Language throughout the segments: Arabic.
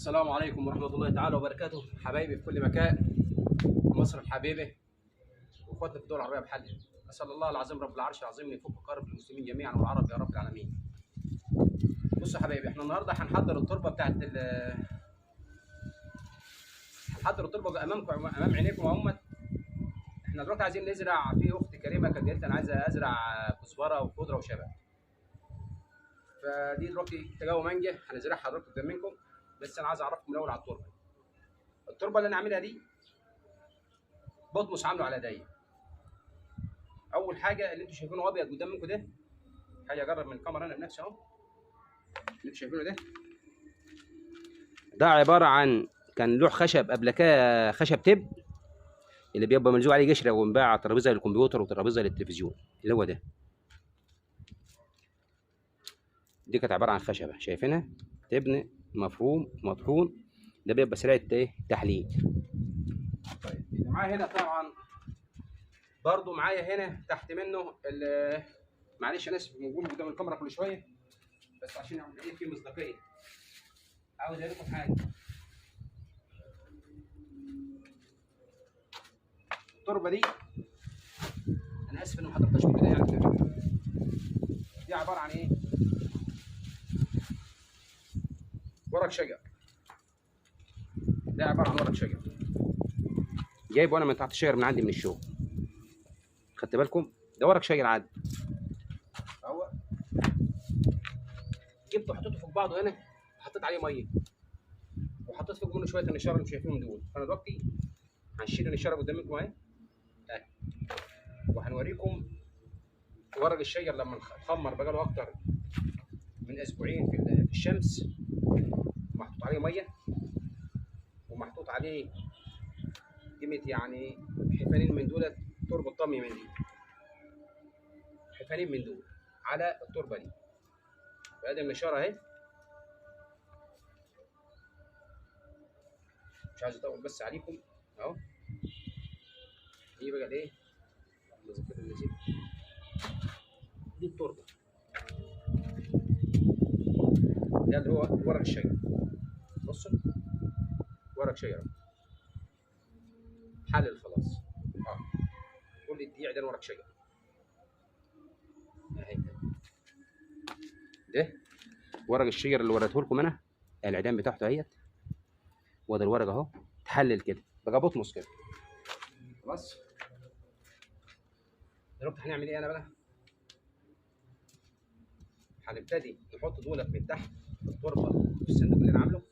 السلام عليكم ورحمة الله تعالى وبركاته، حبايبي في كل مكان، مصر الحبيبة واخواتنا في الدول العربية بحالها. أسأل الله العظيم رب العرش العظيم أن يفك كرب المسلمين جميعا والعرب يا رب العالمين. بصوا يا حبايبي، احنا النهارده هنحضر التربة بتاعت هنحضر التربة أمامكم أمام عينيكم اهمت. احنا دلوقتي عايزين نزرع، في أخت كريمة كانت قالت لي أنا عايزة أزرع كزبرة وخضرة وشبت. فدي دلوقتي تجاوب مانجا هنزرعها حضراتكم قدام منكم، بس أنا عايز أعرفكم الأول على التربة. التربة اللي أنا عاملها دي بطمس عامله على ايديا. اول حاجه اللي انتوا شايفينه ابيض قدام منكم ده، حاجه اجرب من الكاميرا انا بنفسي اهو. اللي انتوا شايفينه ده عباره عن كان لوح خشب قبل كده، خشب تب اللي بيبقى ملزوق عليه قشره ومباع على ترابيزه للكمبيوتر وترابيزه للتلفزيون، اللي هو ده. دي كانت عباره عن خشبه شايفينها، تبن مفروم مطحون، ده بيبقى سريع تحليل. طيب اللي معايا هنا طبعا برضو معايا هنا تحت منه معلش انا اسف موجود قدام الكاميرا كل شويه، بس عشان يعمل ايه في مصداقيه. عاوز اقول لكم حاجه، التربه دي انا اسف ان ما حضرتهاش من كده يعني. دي عباره عن ايه؟ ورق شجر. ده عباره عن ورق شجر جايبه انا من تحت الشجر من عندي من الشغل، خدت بالكم؟ ده ورق شجر عادي اهو، جبته حطيته فوق بعضه هنا، وحطيت عليه ميه، وحطيت فوق منه شويه النشاره اللي شايفينهم دول. فانا دلوقتي هنشيل النشاره قدامكم اهي، وهنوريكم ورق الشجر لما اتخمر بقى له اكتر من اسبوعين في الشمس، محطوط عليه ميه ومحطوط عليه قيمه يعني حفانين من دول تربه طمي من دي، حفانين من دول على التربه دي. وادي النشاره اهي، مش عايز اطول بس عليكم اهو. دي بقى الايه؟ دي التربه، ده اللي هو ورق الشجر. بصوا ورق شجر حلل خلاص كل الدقيق ده ورق شجر اهي. ده ورق الشجر اللي وريته لكم انا، العيدان بتاعته اهيت، وده الورق اهو اتحلل كده بقى بطمس كده خلاص. دلوقتي هنعمل ايه؟ انا بقى هنبتدي نحط دولت من تحت في التربه في الصندوق اللي انا عامله،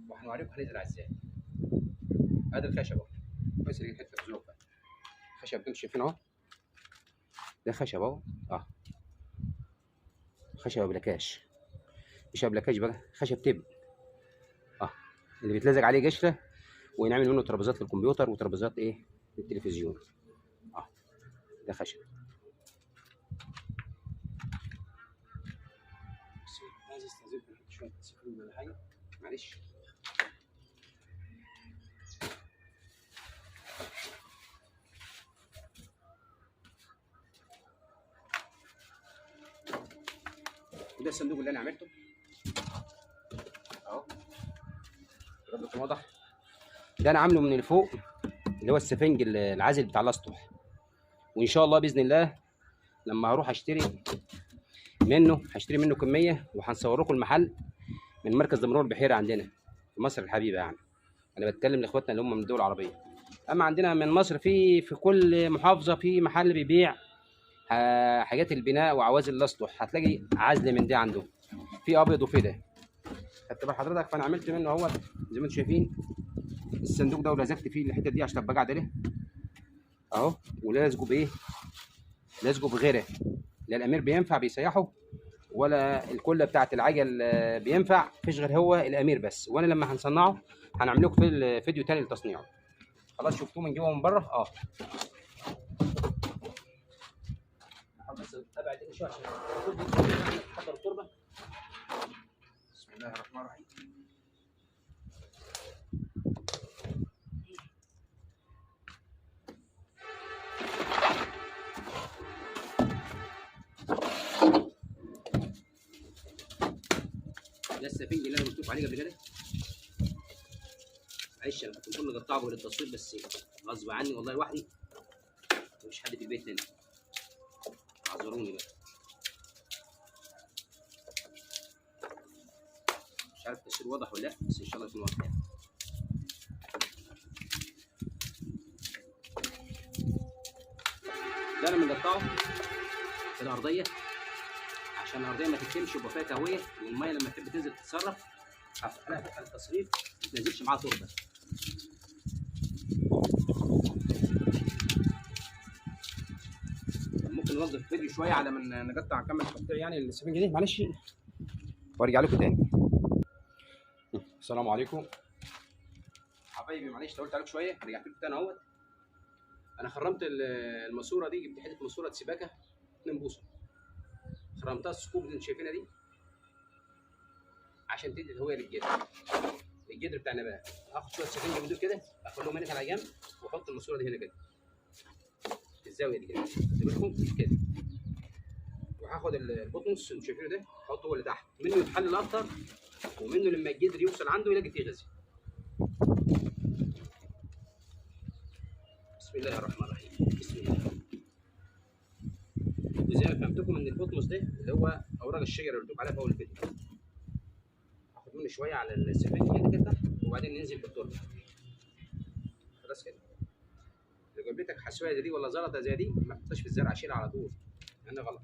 وهنوريكم هنزرع ازاي. ادي الخشب اهو، بس دي حته زلوفه خشب انتوا شايفينه اهو، ده خشب اهو خشب ابلكاش، مش ابلكاش بقى، خشب تب اللي بيتلزق عليه قشره ونعمل منه ترابيزات للكمبيوتر وترابيزات ايه للتلفزيون. ده خشب. عايز استاذنكم شويه سكين ولا حاجه معلش. وده الصندوق اللي انا عملته اهو، ربكم واضح. ده انا عامله من الفوق اللي هو السفنج العازل بتاع الاسطح، وان شاء الله باذن الله لما هروح اشتري منه كميه، وهنصور لكم المحل من مركز دمنهور البحيره عندنا في مصر الحبيبه. يعني انا بتكلم لاخواتنا اللي هم من الدول العربيه، اما عندنا من مصر في كل محافظه في محل بيبيع حاجات البناء وعوازل الاسطح، هتلاقي عزل من ده عنده، في ابيض وفي ده، خدت بال حضرتك؟ فانا عملت منه اهوت زي ما انتم شايفين الصندوق ده، ولزقت فيه الحته دي عشان ابقى قاعد عليه اهو، ولازقه بايه؟ لازقه بغيره، لا الامير بينفع بيسيحه، ولا الكله بتاعت العجل بينفع، مفيش غير هو الامير بس. وانا لما هنصنعه هنعمل لكم في فيديو تاني لتصنيعه. خلاص شفتوه من جوه ومن بره بس ابعد شويه عشان نحضر التربه. بسم الله الرحمن الرحيم. ده السفنج اللي انا قلت لكم عليه قبل كده معلش انا كنت المفروض نقطعه قبل التصوير بس غصب عني والله لوحدي، مفيش حد في البيت هنا، اعذروني بقى. مش عارف التصوير واضح ولا لا، بس ان شاء الله يكون واضح يعني. ده انا بنقطعه في الارضيه عشان الارضيه ما تكتمش ويبقى فيها تهويه، والميه لما تحب تنزل تتصرف على فتحه التصريف ما تنزلش معاها تربه. ممكن نوقف الفيديو شويه على ما نقطع نكمل تقطيع يعني السفنجه دي، معلش وارجع لكم تاني. السلام عليكم حبايبي، معلش طولت عليكم شويه، رجعت لكم تاني اهوت. انا خرمت الماسوره دي، جبت حته ماسوره سباكه 2 بوصه، خرمتها الثقوب اللي انتم شايفينها دي عشان تدي الهويه للجدر بتاع النبات. هاخد شويه سفنجه من دول كده اخليهم هنا على جنب، واحط الماسوره دي هنا كده في الزاويه دي كده بالكم كده، وهاخد البطنس اللي شايفينه ده احطه هو اللي تحت، منه يتحلل اكتر، ومنه لما الجدر يوصل عنده يلاقي فيه غذاء. بسم الله الرحمن الرحيم. بسم الله. وزي ما فهمتكم ان البطمس ده اللي هو اوراق الشجره اللي قلت لكم عليها في اول الفيديو، هاخد منه شويه على السفنجه هنا كده تحت، وبعدين ننزل بالتربه خلاص كده. لو جابلتك حسويه زي دي ولا زلطه زي دي ما تحطهاش في الزرع، شيلها على طول لان غلط.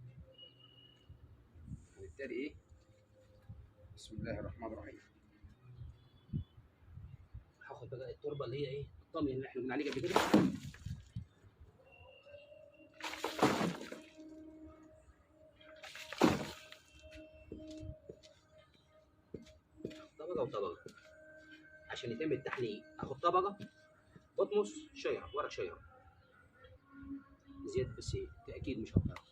وبالتالي ايه، بسم الله الرحمن الرحيم. هاخد بقى التربه اللي هي ايه الطمي اللي احنا قلنا عليه قبل كده، طبقه وطبقه عشان يتم التحليل. اخد طبقه بطمس شيره، ورق شيره زياده بس ايه تاكيد مش اكتر.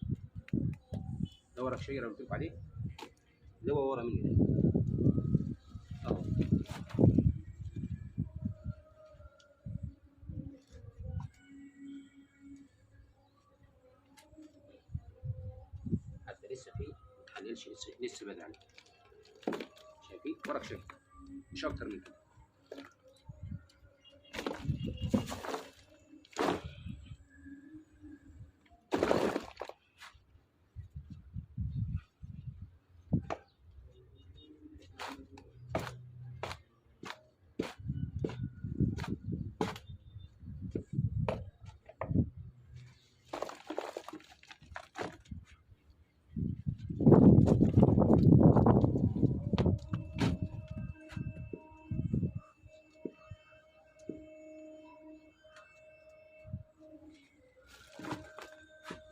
ده ورق شيره اللي قلت لكم عليه اللي هو ورا مني ده اهو. حتى لسه فيه ما اتحللش، لسه بدري عليه. شايفين ورق شيره مش اكتر من كده.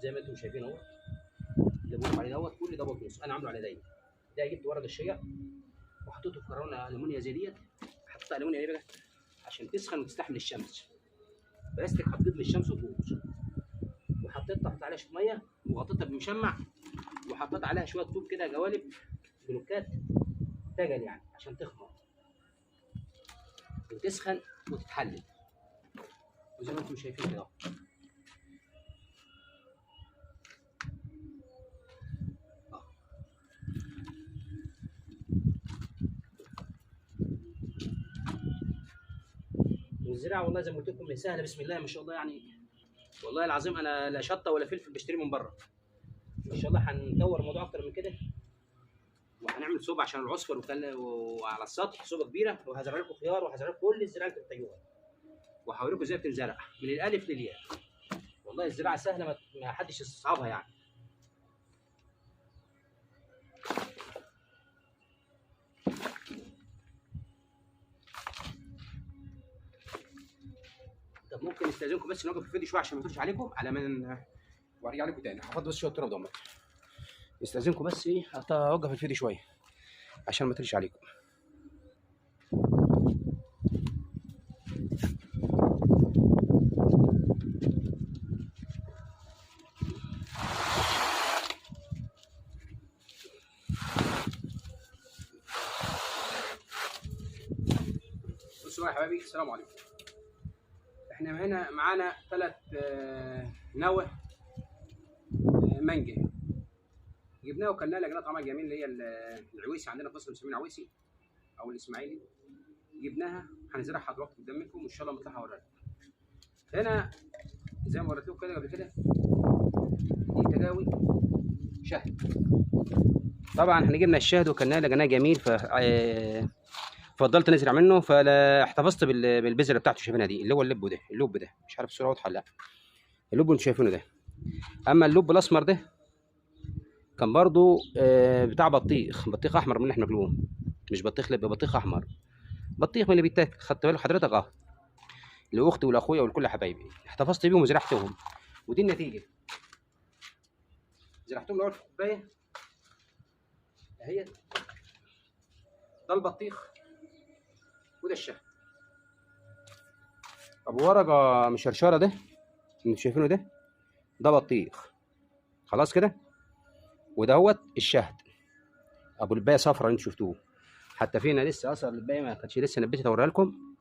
زي ما انتم شايفين اهو، اللي بقول عليه دوت كل ده بطمس انا عامله على دايما. ده جبت ورق الشيا وحطيته في كرونه المونيا زي ديت. حطيت المونيا ليه بقى؟ عشان تسخن وتستحمل الشمس، بلاستيك حطيت للشمس وتبوظ. وحطيت تحت عليها شويه ميه وغطيتها بمشمع، وحطيت عليها شويه طوب كده جوالب بلوكات تجل يعني عشان تخمر وتسخن وتتحلل. وزي ما انتم شايفين كده والزراعه والله زي ما قلت لكم سهله بسم الله ما شاء الله يعني. والله العظيم انا لا شطه ولا فلفل بشتري من بره. ان شاء الله هنطور الموضوع اكتر من كده، وهنعمل صوبه عشان العصفر وعلى السطح صوبه كبيره، وهزرع لكم خيار وهزرع لكم كل الزراعه اللي بتحتاجوها، وهوريكم ازاي بتنزرع من الالف للياء. والله الزراعه سهله ما حدش يستصعبها يعني. طب ممكن استاذنكم بس نوقف الفيديو شويه عشان ما اطولش عليكم على ما وارجع لكم تاني. هحط بس شويه تراب ضمك، استاذنكم بس ايه اوقف الفيديو شويه عشان ما اطولش عليكم. بصوا يا حبايبي السلام عليكم. احنا هنا معانا 3 نوى مانجا جبناه وكلناه، لقيناه طعمها جميل، اللي هي العويسي عندنا في مصر مسمينها عويسي او الاسماعيلي. جبناها هنزرعها دلوقتي قدامكم وان شاء الله نطلعها اوريها لكم. هنا زي ما وريت لكم كده قبل كده، دي تجاوي شهد. طبعا احنا جبنا الشهد وكلناه لقيناه جميل، فضلت نزرع منه، فاحتفظت بالبذره بتاعته شايفينها دي، اللي هو اللب ده مش عارف الصوره واضحه ولا لا. اللب اللي انتوا شايفينه ده. اما اللب الاسمر ده كان برضو بتاع بطيخ احمر من اللي احنا بناكلوه، مش بطيخ لب، بطيخ احمر، بطيخ من اللي بيتاكل. خدت بالك حضرتك؟ لاختي ولاخويا ولكل حبايبي احتفظت بيهم وزرعتهم، ودي النتيجه. زرعتهم الاول في كوبايه اهي، ده البطيخ وده الشهد. ابو ورقه مشرشره ده اللي انتوا شايفينه ده بطيخ خلاص كده، ودهوت الشهد ابو البايه صفرا اللي انتوا شفتوه. حتى فينا لسه اثر البايه ما كانتش لسه نبتت اوريها لكم.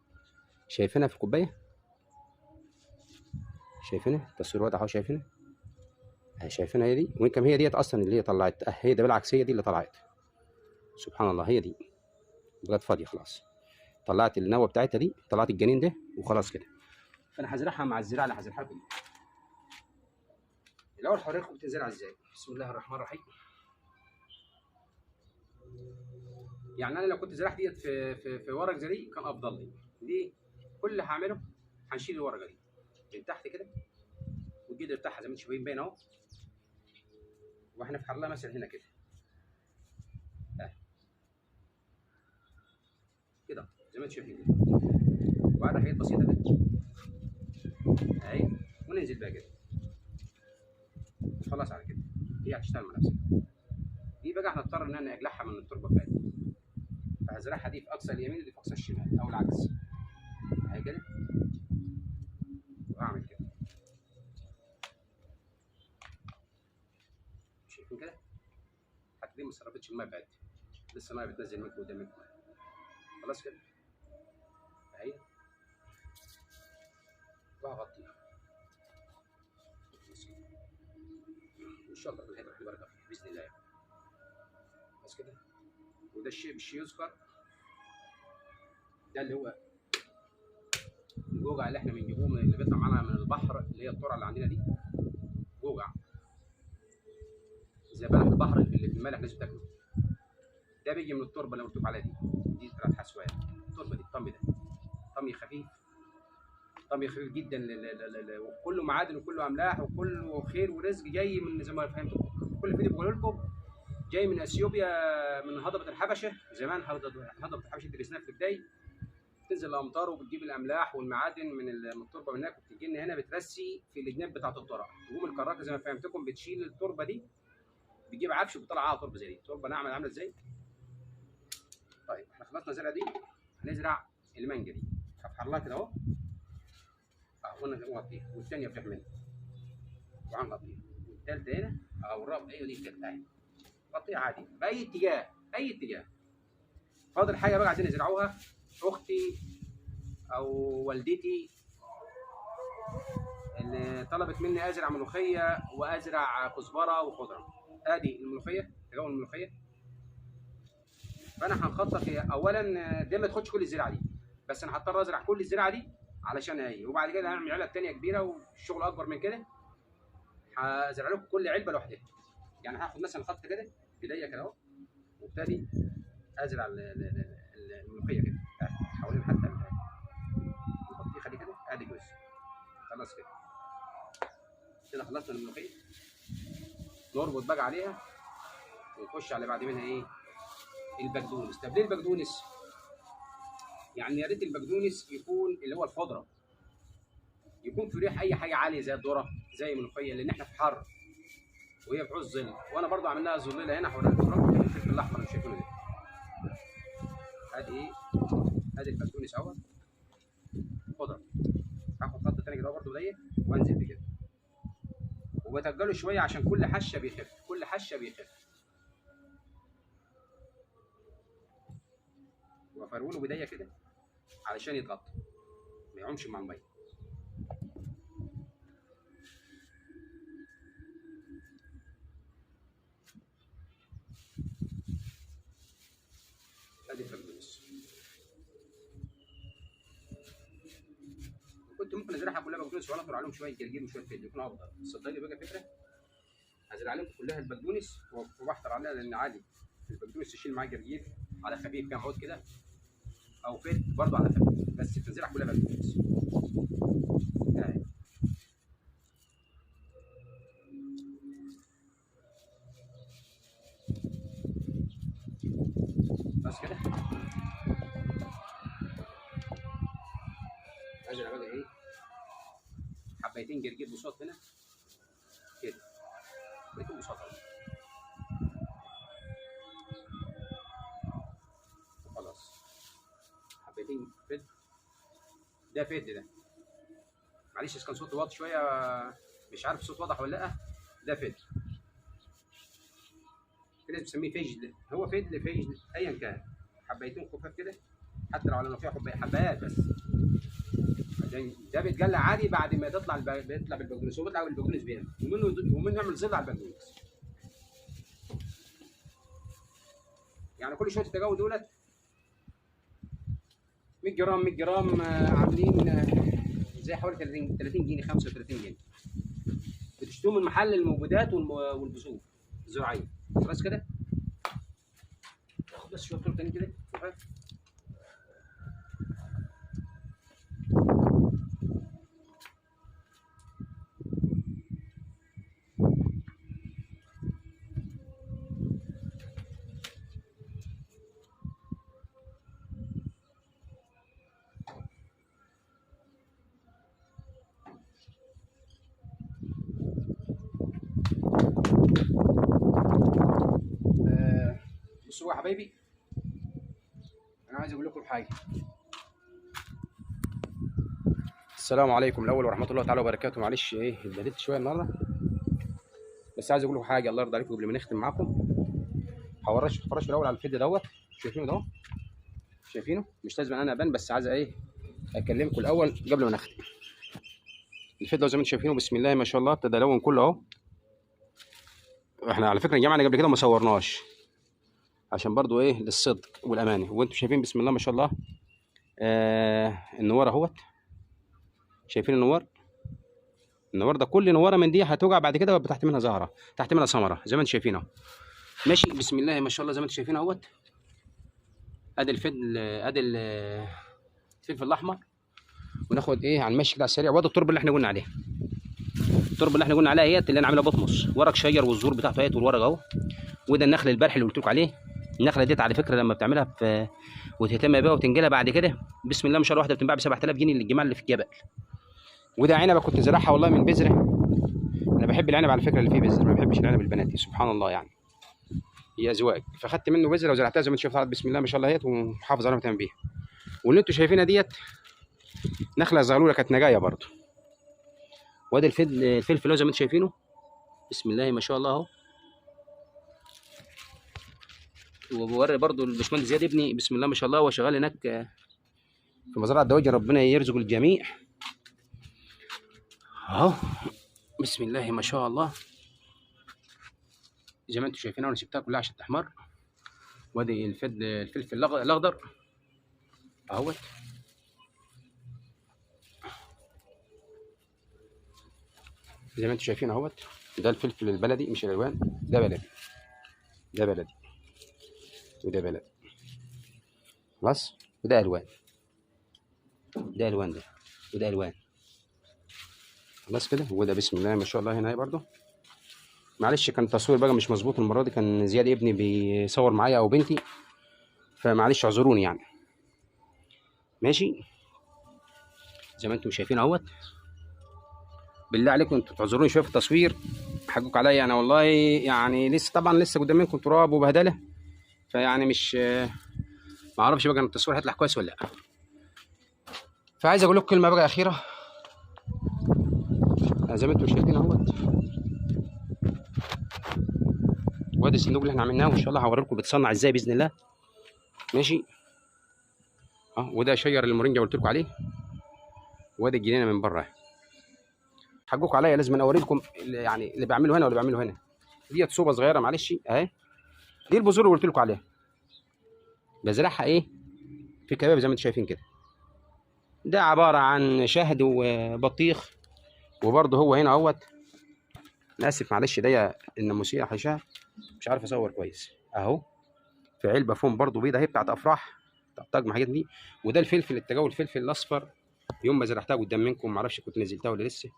شايفينها في الكوبايه؟ شايفينها؟ التصوير واضح اهو. شايفينها؟ شايفينها هي دي، ويمكن هي ديت اصلا اللي هي طلعت، هي ده بالعكس، هي دي اللي طلعت. سبحان الله، هي دي بقت فاضيه خلاص. طلعت النوى بتاعتها دي، طلعت الجنين ده وخلاص كده. فانا هزرعها مع الزراعه اللي هزرعها لكم. الاول هوريكم بتزرع ازاي. بسم الله الرحمن الرحيم. يعني انا لو كنت زرعت ديت في ورق زي دي كان افضل لي. ليه؟ كل اللي هعمله هنشيل الورقه دي من تحت كده، والجدر بتاعها زي ما انتم شايفين باين اهو، وهنفحر لها مثلا هنا كده كده زي ما انتم شايفين كده، وبعدها حاجات بسيطه كده اهي، وننزل بقى كده خلاص. على كده هي هتشتغل مع نفسها. دي بقى هنضطر ان انا اجلعها من التربه بتاعتها، فهزرعها دي في اقصى اليمين ودي في اقصى الشمال او العكس اهي كده، واعمل كده. شايفين كده؟ حتى دي ما صرفتش الميه بتاعتها، لسه الميه بتنزل منكم قدامكم خلاص كده اهي، وهغطيها ان شاء الله في الحته راح البركه باذن الله بس كده. وده الشيء بالشيء يذكر، ده اللي هو الجوجع اللي احنا بنجيبوه من اللي بيطلع معانا من البحر، اللي هي الترعه اللي عندنا دي، جوجع زي بلح البحر اللي في المالح لازم تاكله. ده بيجي من التربه اللي مكتوب عليها دي بتاعت حسوان. التربه دي الطمي ده طمي خفيف، طمي خفيف جدا، وكله معادن وكله املاح وكله خير ورزق، جاي من زي ما فهمتكم كل فيديو بقول لكم، جاي من اثيوبيا، من هضبه الحبشه. زمان هضبه الحبشه درسناها في البدايه. تنزل الامطار وبتجيب الاملاح والمعادن من التربه من هناك، وبتجي لنا هنا بترسي في الجناب بتاعت الترع. تقوم الكراكه زي ما فهمتكم بتشيل التربه دي، بتجيب عفش وبتطلع على تربه زي دي، تربه ناعمه عامله ازاي. طيب احنا خلصنا الزرعه دي، هنزرع المانجا دي. هفحر لها كده اهو ونغطيها، والثانيه بتحمل وهنغطيها، والثالثه هنا او الرابعه. ايوه دي الثالثه اهي، غطيها عادي باي اتجاه، اي اتجاه. فاضل حاجه بقى عايزين نزرعوها، اختي او والدتي اللي طلبت مني ازرع ملوخيه وازرع كزبره وخضره. ادي الملوخيه، تجاوز الملوخيه. فانا هنخطط هي اولا دي ما تاخدش كل الزراعه دي، بس انا هضطر ازرع كل الزراعه دي علشان هي، وبعد كده هنعمل علب ثانيه كبيره والشغل اكبر من كده، هزرع لكم كل علبه لوحدها. يعني هاخد مثلا خط كده بدايه كده اهو، وابتدي ازرع الملوخيه كده حوالين حتى البطيخه دي كده، ادي جزء خلاص كده. كده خلصنا الملوخيه، نربط بقى عليها ونخش على بعد منها ايه؟ البقدونس. طب ليه البقدونس؟ يعني يا ريت البقدونس يكون اللي هو الخضره، يكون في ريح اي حاجه عاليه زي الذره زي الملوخيه، لان احنا في حر وهي بتعوز ظل. وانا برضو عامل لها ظليله هنا حوالين التراب الفلفل الاحمر اللي شايفينه ده. ادي ايه؟ ادي البقدونس اهو خضره. هاخد خط تاني كده برضو ضيق وانزل بكده، وبتقله شويه عشان كل حشه بيخف، كل حشه بيخف، وافروله بدايه كده علشان يتغطى ما يعومش مع الميه. ادي البقدونس ممكن ازرعها كلها بقدونس واطر عليهم شويه جرجير وشويه فلفل يكون افضل. صدقني بقى فكره، هزرع عليهم كلها البقدونس وبحتر عليها، لان عادي البقدونس تشيل معاه جرجير على خفيف كام عود كده، او فلفل برضه على خفيف، بس تزرع كلها بقدونس. بس كده ازرع بقى ايه حبيتين جرجير بساط هنا كده، حبيتين بساط خلاص. حبيتين فد، ده فد ده، معلش كان صوت واضح شويه، مش عارف الصوت واضح ولا لا. ده فد، في ناس بتسميه فجل، هو فجل فجل ايا كان. حبيتين خفاف كده، حتى لو على فيها حبايات بس. ده بيتجلى عادي بعد ما تطلع بيطلع بالبقدونس، هو بيطلع بالبقدونس بيها، ومنه يعمل ظل على البقدونس. يعني كل شويه التجاوز دولت 100 جرام 100 جرام عاملين زي حوالي 30 جنيه 35 جنيه. بتشتروا من محل المبيدات والبذور الزراعيه. خلاص كده، ناخد بس شويه طول تاني كده. بصوا يا حبايبي، انا عايز اقول لكم حاجه. السلام عليكم الاول ورحمه الله تعالى وبركاته. معلش ايه اتبدلت شويه النهارده، بس عايز اقول لكم حاجه الله يرضى عليكم قبل ما نختم معاكم. هفرش الاول على الفيديو دوت، شايفينه ده؟ شايفينه؟ مش لازم انا ابان، بس عايز ايه اكلمكم الاول قبل ما نختم. الفيديو زي ما انتم شايفينه بسم الله ما شاء الله ابتدى يلون كله اهو. احنا على فكره يا جماعه قبل كده ما صورناش عشان برضو ايه للصدق والامانه، وانتم شايفين بسم الله ما شاء الله. النوار اهوت، شايفين النوار؟ النوار ده كل نواره من دي هتوجع بعد كده وتحت منها زهره، تحت منها ثمره زي ما انتم شايفين اهو. ماشي بسم الله ما شاء الله زي ما انتم شايفين اهوت. ادي الفلفل الاحمر، وناخد ايه على المشي كده على السريع. وادي التربه اللي احنا قلنا عليها، التربه اللي احنا قلنا عليها هي اللي انا عاملها بطمس ورق شجر، والزهور بتاعته اهي والورق اهو. وده النخل البرحي اللي قلت لكم عليه. النخله ديت على فكره لما بتعملها في وتهتم بيها وتنجلها بعد كده بسم الله ما شاء الله واحده بتنباع ب 7000 جنيه للجماعه اللي في الجبل. وده عنبه كنت زرعها والله من بذره. انا بحب العنب على فكره اللي فيه بذره، ما بحبش العنب البناتي سبحان الله يعني، هي ازواج. فاخدت منه بذره وزرعتها زي ما انتم شايفين بسم الله ما شاء الله اهيت، ومحافظ عليها ومهتم بيها. واللي انتم شايفينها ديت نخله زغلوله كانت نجايه برضه. وادي الفلفل زي ما انتم شايفينه بسم الله ما شاء الله اهو. وبوري برضه الباشمهندس زياد ابني بسم الله ما شاء الله، هو شغال هناك في مزرعه دواجن، ربنا يرزق الجميع اهو بسم الله ما شاء الله زي ما انتم شايفين. انا سبتها كلها عشان تحمر. وادي الفلفل الاخضر اهوت، زي ما انتم شايفين اهوت. ده الفلفل البلدي مش الالوان، ده بلدي، ده بلدي وده بلدي خلاص. وده الوان، ده الوان ده، وده الوان خلاص كده. وده بسم الله ما شاء الله هنا برضو. معلش كان التصوير بقى مش مظبوط المره دي، كان زياد ابني بيصور معايا او بنتي، فمعلش اعذروني يعني. ماشي زي ما انتم شايفين اهوت. بالله عليكم انتوا تعذروني شويه في التصوير، حقكم عليا انا والله يعني. لسه طبعا لسه قدام منكم تراب وبهدله، فيعني مش ما اعرفش بقى ان التصوير هيطلع كويس ولا لا. فعايز اقول لكم كلمه بقى اخيره زي ما انتم شايفين اهوت. وادي الصندوق اللي احنا عملناه، وان شاء الله هوريكم بتصنع ازاي باذن الله. ماشي وده شجر المورينجا قلت لكم عليه. وادي الجنينه من بره. حقكم عليا لازم انا اوريكم يعني اللي بعمله هنا واللي بعمله هنا. ديت صوبه صغيره معلش اهي، دي البذور اللي قلت لكم عليها، بزرعها ايه في كباب زي ما انتم شايفين كده. ده عباره عن شهد وبطيخ. وبرضه هو هنا اهوت. أنا اسف معلش، ده الناموسيه حشاه مش عارف اصور كويس اهو. في علبه فوم برضه بيضه، هي بتاعت افراح، بتاعت طقم حاجات دي. وده الفلفل التجاوي، الفلفل الاصفر، يوم ما زرعتها قدام منكم معرفش كنت نزلتها ولا لسه.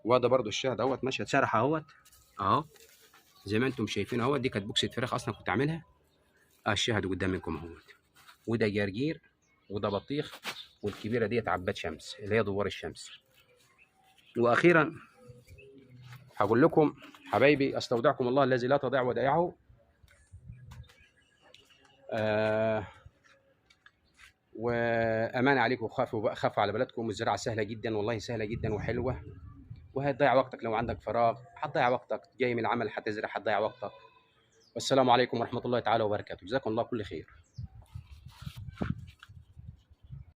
وده برضه الشهد اهوت ماشيه اتسرح اهوت اهو، زي ما انتم شايفين اهوت. دي كانت بوكسه فراخ اصلا كنت عاملها. الشهد قدام منكم اهوت. وده جرجير، وده بطيخ، والكبيره ديت عباد شمس اللي هي دوار الشمس. واخيرا هقول لكم حبايبي، استودعكم الله الذي لا تضيع ودائعه. آه وامان عليكم، وخافوا على بلدكم. الزراعه سهله جدا والله، سهله جدا وحلوه. وهتضيع وقتك لو عندك فراغ، هتضيع وقتك جاي من العمل هتزرع، هتضيع وقتك. والسلام عليكم ورحمه الله تعالى وبركاته، جزاكم الله كل خير.